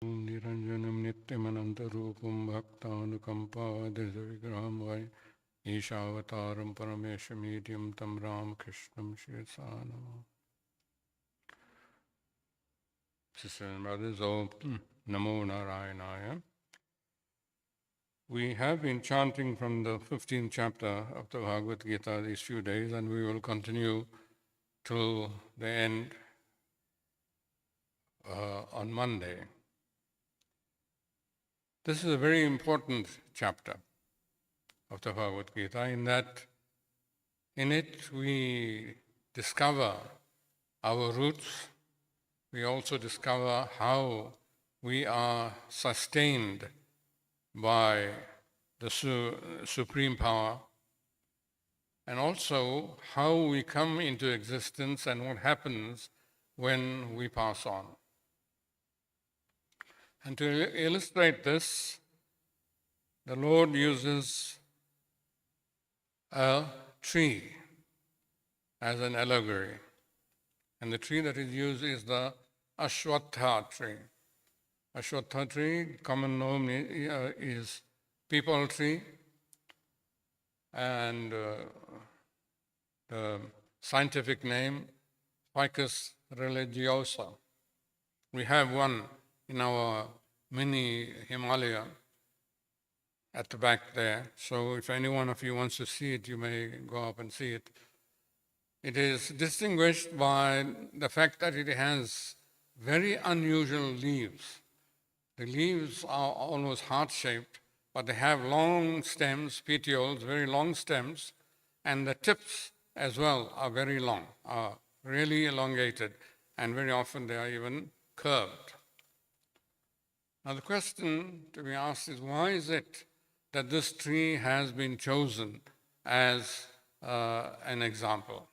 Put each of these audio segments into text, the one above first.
Niranjanam Nityamanantarupam Bhaktanukampadirvigraham Vai Ishavataram Parameshamedium Tam Ramakrishnam Shirsanam. Sisters and brothers, Namo Narayanaya. We have been chanting from the 15th chapter of the Bhagavat Gita these few days, and we will continue till the end on Monday. This is a very important chapter of the Bhagavad Gita in that in it we discover our roots, we also discover how we are sustained by the Supreme Power, and also how we come into existence and what happens when we pass on. And to illustrate this, the Lord uses a tree as an allegory. And the tree that is used is the Ashwat tree. Ashwat tree, common name is peepal tree, and the scientific name, Ficus religiosa. We have one in our mini Himalaya at the back there. So if any one of you wants to see it, you may go up and see it. It is distinguished by the fact that it has very unusual leaves. The leaves are almost heart-shaped, but they have long stems, petioles, very long stems, and the tips as well are very long, are really elongated, and very often they are even curved. Now the question to be asked is, why is it that this tree has been chosen as an example?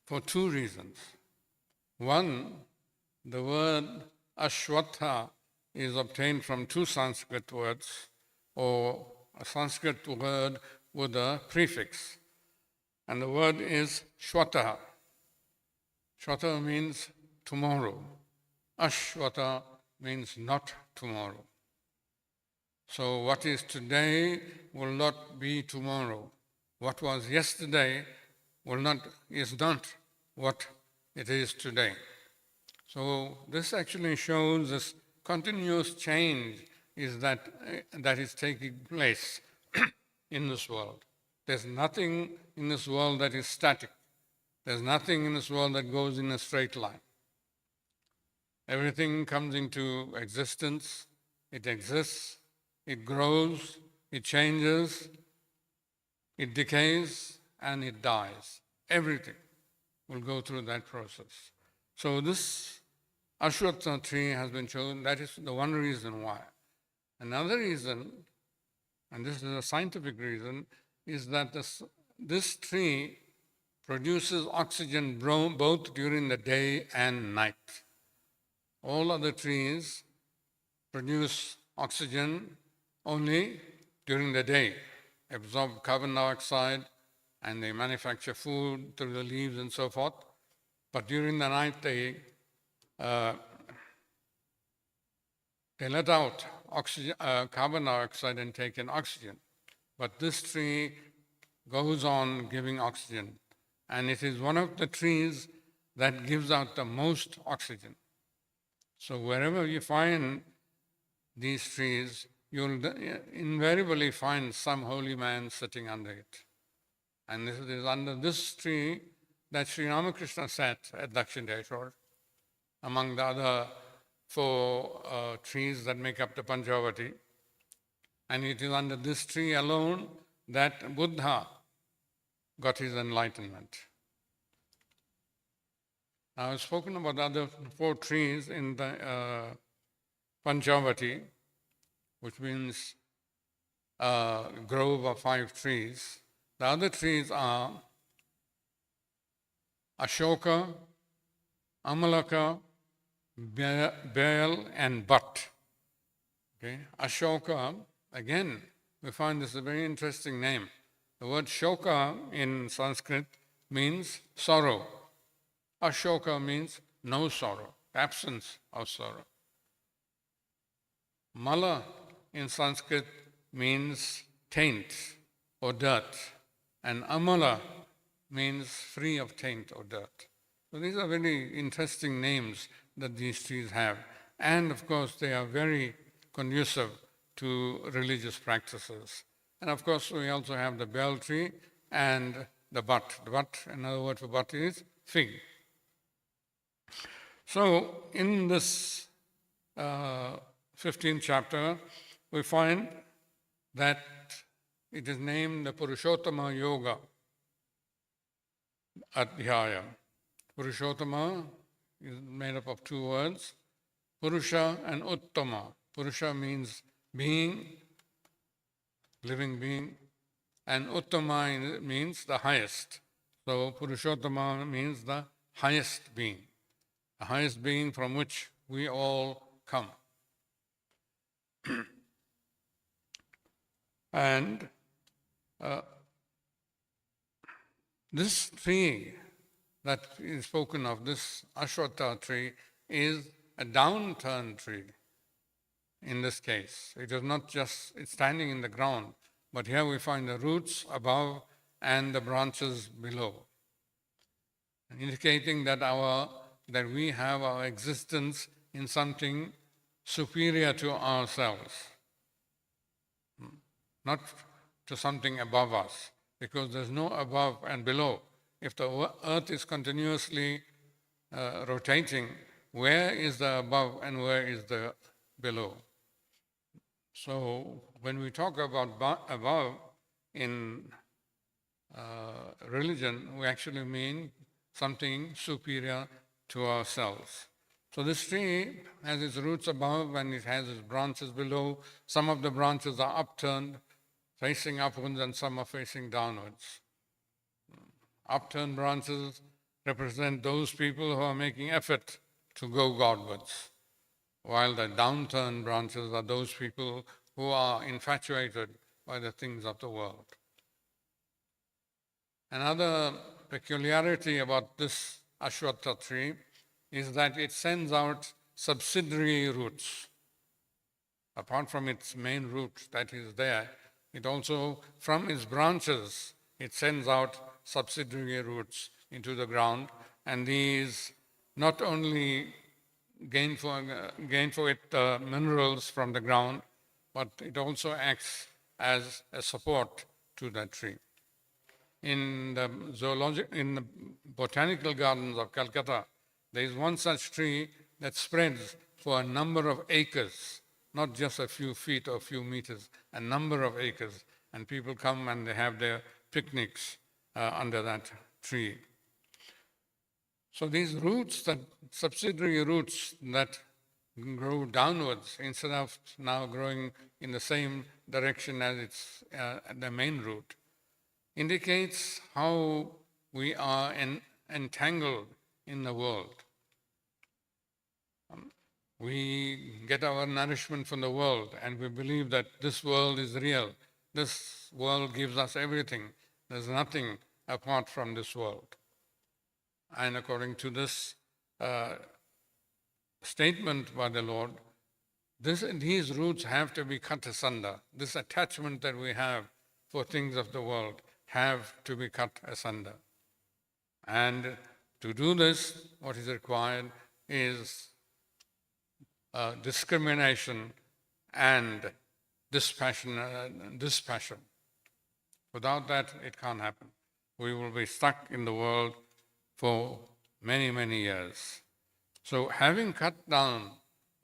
For two reasons. One, the word Ashwatha is obtained from two Sanskrit words, or a Sanskrit word with a prefix. And the word is Shwata. Shwata means tomorrow. Ashwata means not tomorrow. So what is today will not be tomorrow. What was yesterday is not what it is today. So this actually shows this continuous change that is taking place in this world. There's nothing in this world that is static. There's nothing in this world that goes in a straight line. Everything comes into existence, it exists, it grows, it changes, it decays, and it dies. Everything will go through that process. So this Ashwat tree has been chosen. That is the one reason why. Another reason, and this is a scientific reason, is that this tree produces oxygen both during the day and night. All other trees produce oxygen only during the day, absorb carbon dioxide, and they manufacture food through the leaves and so forth. But during the night, they let out oxygen, carbon dioxide and take in oxygen. But this tree goes on giving oxygen. And it is one of the trees that gives out the most oxygen. So wherever you find these trees, you'll invariably find some holy man sitting under it. And this is under this tree that Sri Ramakrishna sat at Dakshindeshwar, among the other four trees that make up the Panchavati. And it is under this tree alone that Buddha got his enlightenment. Now, I've spoken about the other four trees in the Panchavati, which means grove of 5 trees. The other trees are Ashoka, Amalaka, Bel, and Bhat. Okay? Ashoka, again, we find this a very interesting name. The word Shoka in Sanskrit means sorrow. Ashoka means no sorrow absence of sorrow. Mala in Sanskrit means taint or dirt, and amala means free of taint or dirt. So these are very interesting names that these trees have. And of course, they are very conducive to religious practices. And of course, we also have the bel tree and the butt. The butt, another word for butt is fig. So in this 15th chapter, we find that it is named the Purushottama Yoga Adhyaya. Purushottama is made up of two words, Purusha and Uttama. Purusha means being, living being, and Uttama means the highest. So Purushottama means the highest being from which we all come. And this tree that is spoken of, this Ashwat Tree, is a downturn tree in this case. It is not just it's standing in the ground, but here we find the roots above and the branches below, indicating that we have our existence in something superior to ourselves, not to something above us, because there's no above and below. If the earth is continuously rotating, where is the above and where is the below? So when we talk about above in religion, we actually mean something superior to ourselves. So this tree has its roots above and it has its branches below. Some of the branches are upturned, facing upwards, and some are facing downwards. Upturned branches represent those people who are making effort to go Godwards, while the downturned branches are those people who are infatuated by the things of the world. Another peculiarity about this Ashwat Tree is that it sends out subsidiary roots. Apart from its main root that is there, it also, from its branches, it sends out subsidiary roots into the ground, and these not only gain for it minerals from the ground, but it also acts as a support to that tree. In the botanical gardens of Calcutta, there is one such tree that spreads for a number of acres, not just a few feet or a few meters, a number of acres, and people come and they have their picnics under that tree. So these roots, that subsidiary roots that grow downwards instead of now growing in the same direction as its the main root, indicates how we are entangled in the world. We get our nourishment from the world and we believe that this world is real. This world gives us everything. There's nothing apart from this world. And according to this statement by the Lord, these roots have to be cut asunder. This attachment that we have for things of the world have to be cut asunder. And to do this, what is required is discrimination and dispassion. Without that, it can't happen. We will be stuck in the world for many, many years. So having cut down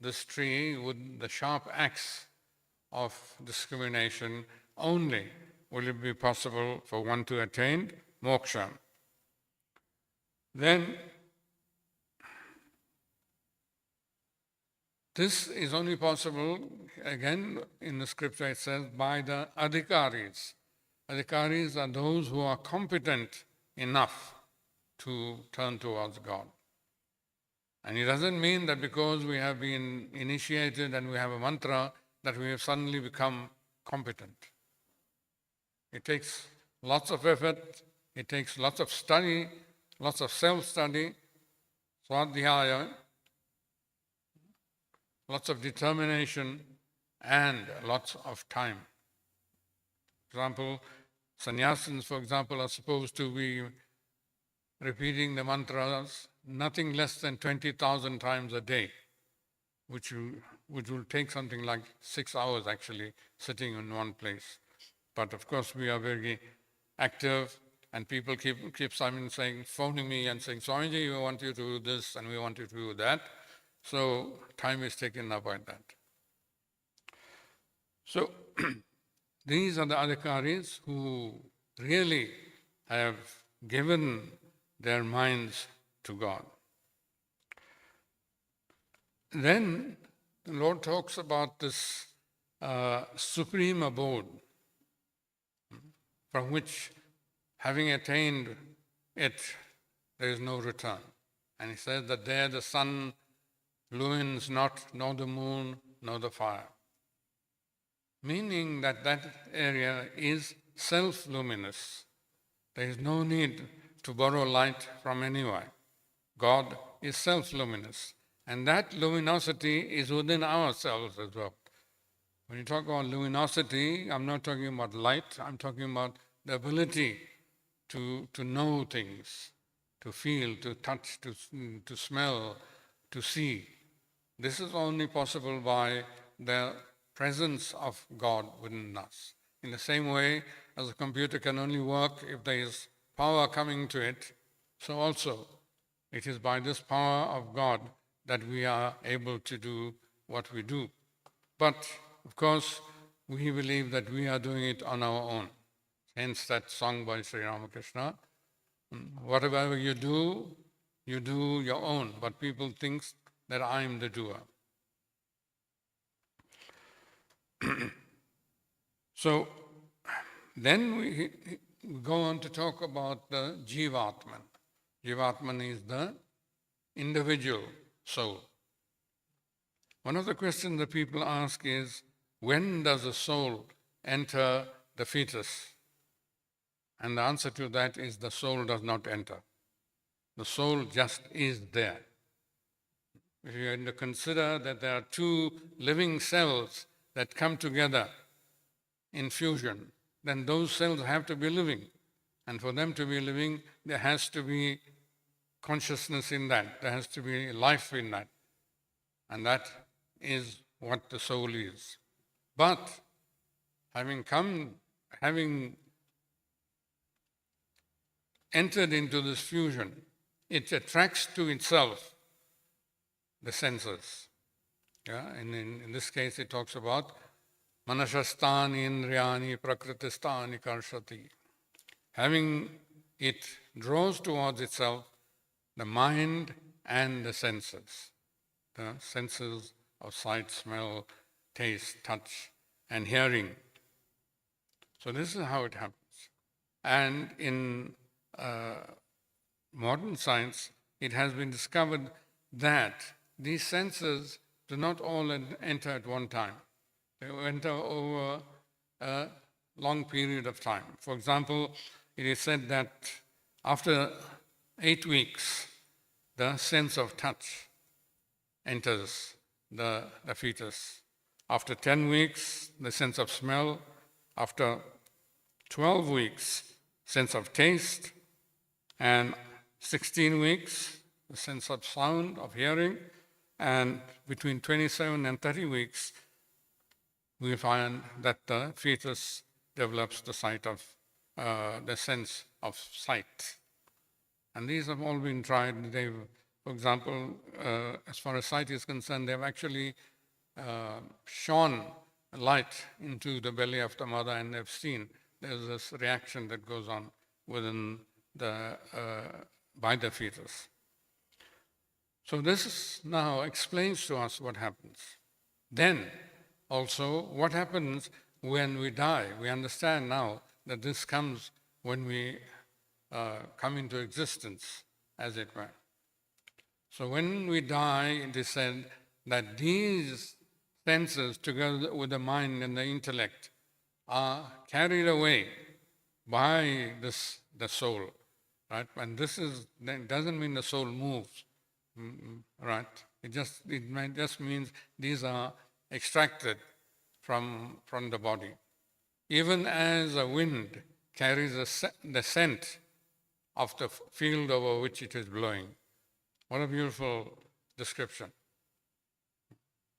this tree with the sharp axe of discrimination, only will it be possible for one to attain moksha. Then this is only possible, again in the scripture it says, by the adhikaris. Adhikaris are those who are competent enough to turn towards God. And it doesn't mean that because we have been initiated and we have a mantra that we have suddenly become competent. It takes lots of effort, it takes lots of study, lots of self-study, swadhyaya, lots of determination, and lots of time. For example, sannyasins, for example, are supposed to be repeating the mantras nothing less than 20,000 times a day, which will take something like 6 hours actually sitting in one place. But of course, we are very active, and people keep saying, phoning me and saying, Swamiji, we want you to do this and we want you to do that. So time is taken up by that. So these are the adhikaris who really have given their minds to God. Then the Lord talks about this supreme abode, from which, having attained it, there is no return. And he says that there the sun illumines not, nor the moon, nor the fire. Meaning that that area is self-luminous. There is no need to borrow light from anywhere. God is self-luminous. And that luminosity is within ourselves as well. When you talk about luminosity, I'm not talking about light, I'm talking about the ability to know things, to feel, to touch, to smell, to see. This is only possible by the presence of God within us. In the same way as a computer can only work if there is power coming to it, so also it is by this power of God that we are able to do what we do. But, of course, we believe that we are doing it on our own. Hence that song by Sri Ramakrishna, whatever you do your own, but people think that I am the doer. So then we go on to talk about the Jivatman. Jivatman is the individual soul. One of the questions that people ask is, when does a soul enter the fetus? And the answer to that is the soul does not enter. The soul just is there. If you are to consider that there are two living cells that come together in fusion, then those cells have to be living. And for them to be living, there has to be consciousness in that. There has to be life in that. And that is what the soul is. But having entered into this fusion, it attracts to itself the senses. Yeah? And in this case, it talks about manashastani indriyani prakritistani karshati. Having it draws towards itself the mind and the senses of sight, smell, taste, touch, and hearing. So this is how it happens. And in modern science, it has been discovered that these senses do not all enter at one time. They enter over a long period of time. For example, it is said that after 8 weeks, the sense of touch enters the fetus. After 10 weeks, the sense of smell. After 12 weeks, sense of taste. And 16 weeks, the sense of sound, of hearing. And between 27 and 30 weeks, we find that the fetus develops the sense of sight. And these have all been tried. For example, as far as sight is concerned, they've actually shone light into the belly of the mother, and they've seen there's this reaction that goes on within by the fetus. So this now explains to us what happens. Then also what happens when we die. We understand now that this comes when we come into existence, as it were. So when we die, it is said that these senses, together with the mind and the intellect, are carried away by the soul, right? And this doesn't mean the soul moves, right? It just means these are extracted from the body. Even as a wind carries the scent of the field over which it is blowing. What a beautiful description.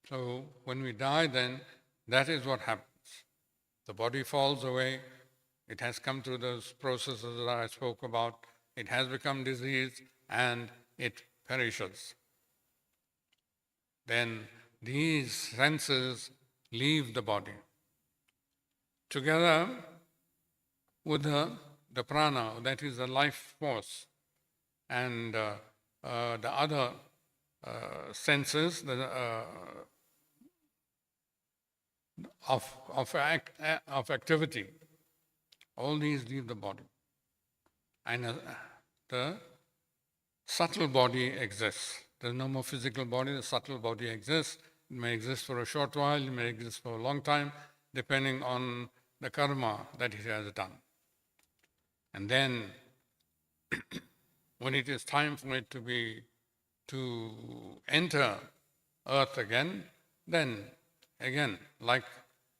So when we die, then that is what happens. The body falls away. It has come through those processes that I spoke about. It has become diseased and it perishes. Then these senses leave the body. Together with the prana, that is the life force, and the other senses of activity, all these leave the body. And the subtle body exists. There's no more physical body, the subtle body exists. It may exist for a short while, it may exist for a long time, depending on the karma that it has done. And then, when it is time for it to enter earth again, then again, like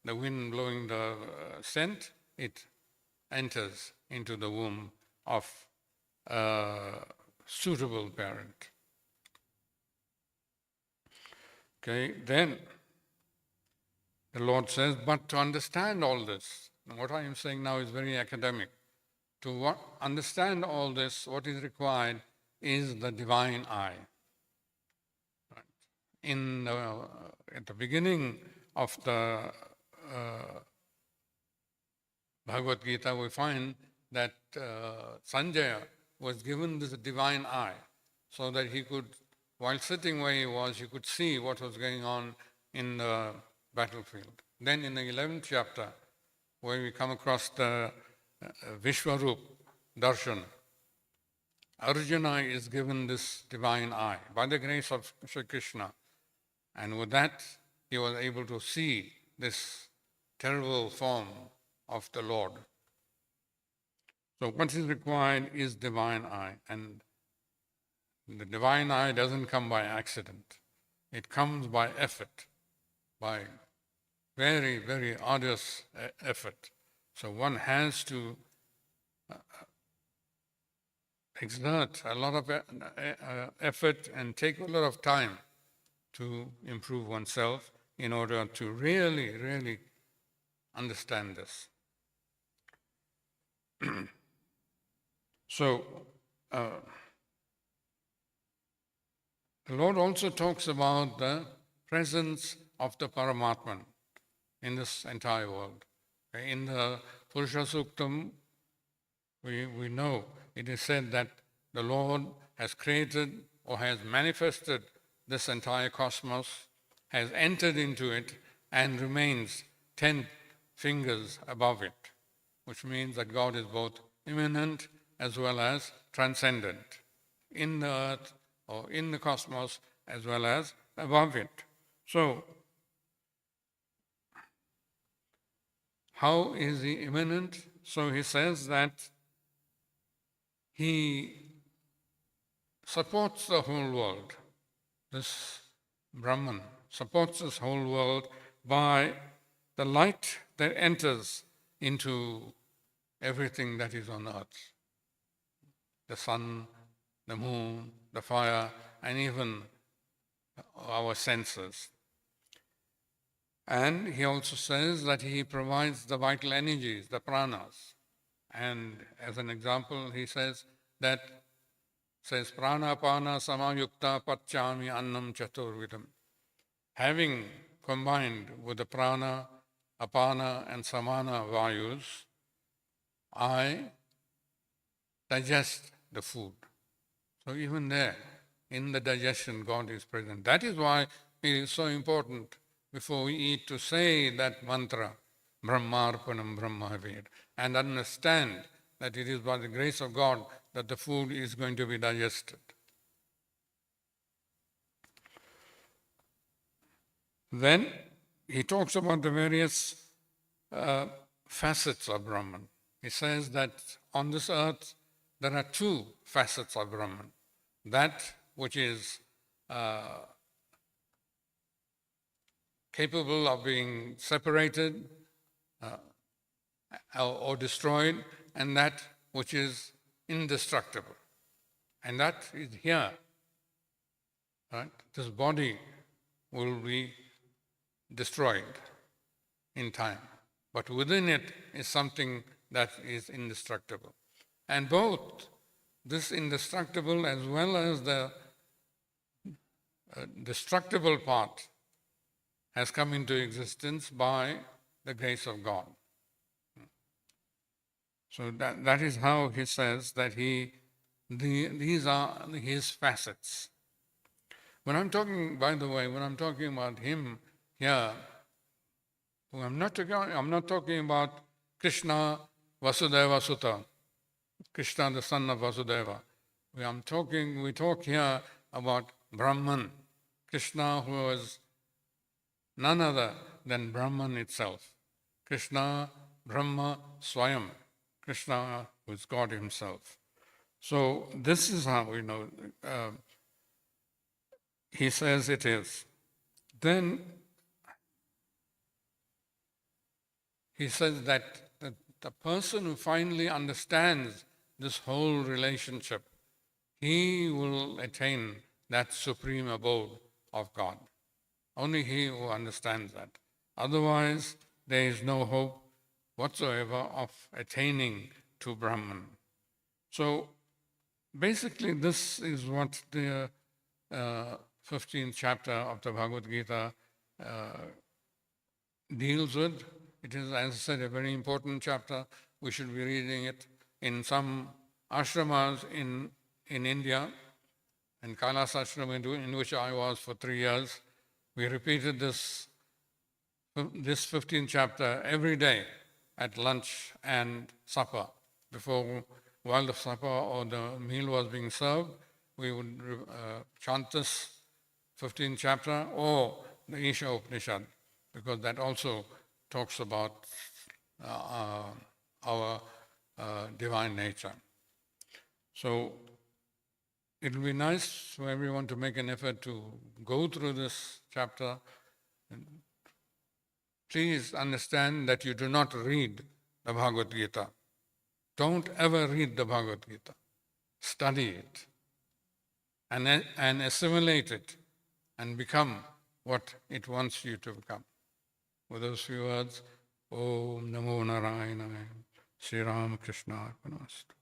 the wind blowing the scent, it enters into the womb of a suitable parent. Okay, then the Lord says, but to understand all this, what I am saying now is very academic. To understand all this, what is required is the divine eye. At the beginning of the Bhagavat Gita, we find that Sanjaya was given this divine eye so that he could, while sitting where he was, he could see what was going on in the battlefield. Then in the 11th chapter, where we come across the Vishwarup Darshan, Arjuna is given this divine eye by the grace of Sri Krishna. And with that, he was able to see this terrible form of the Lord. So what is required is divine eye. And the divine eye doesn't come by accident. It comes by effort, by very, very arduous effort. So one has to exert a lot of effort and take a lot of time to improve oneself in order to really, really understand this. So, the Lord also talks about the presence of the Paramatman in this entire world. In the Purusha Suktam, we know it is said that the Lord has created or has manifested this entire cosmos, has entered into it, and remains 10 fingers above it, which means that God is both imminent as well as transcendent, in the earth or in the cosmos as well as above it. So, how is he imminent? So he says that he supports the whole world. This Brahman supports this whole world by the light that enters into everything that is on earth. The sun, the moon, the fire, and even our senses. And he also says that he provides the vital energies, the pranas. And as an example, he says prana apana samayukta pachami annam chaturvidam. Having combined with the prana, apana, and samana vayus, I digest the food. So even there, in the digestion, God is present. That is why it is so important before we eat to say that mantra, Brahmarpanam Brahmavid, and understand that it is by the grace of God that the food is going to be digested. Then he talks about the various facets of Brahman. He says that on this earth there are two facets of Brahman. That which is capable of being separated or destroyed, and that which is indestructible. And that is here. Right? This body will be destroyed in time, but within it is something that is indestructible. And both this indestructible as well as the destructible part has come into existence by the grace of God. So that is how he says that these are his facets. When I'm talking, by the way, when I'm talking about him here, I'm not talking about Krishna Vasudeva Sutta, Krishna the son of Vasudeva. We talk here about Brahman, Krishna who is none other than Brahman itself. Krishna, Brahma, Swayam. Krishna who is God himself. So this is how we know he says it is. Then he says that the person who finally understands this whole relationship, he will attain that supreme abode of God. Only he who understands that. Otherwise, there is no hope whatsoever of attaining to Brahman. So basically, this is what the 15th chapter of the Bhagavad Gita deals with. It is, as I said, a very important chapter. We should be reading it in some ashramas in India, in Kailas ashram, in which I was for 3 years. We repeated this 15th chapter every day at lunch and supper. While the supper or the meal was being served, we would chant this 15th chapter or the Isha Upanishad, because that also talks about our divine nature. So it will be nice for everyone to make an effort to go through this chapter. Please understand that you do not read the Bhagavad Gita. Don't ever read the Bhagavad Gita. Study it and assimilate it and become what it wants you to become. With those few words, Om Namo Narayana, Sri Ram Krishna Arpanamastu.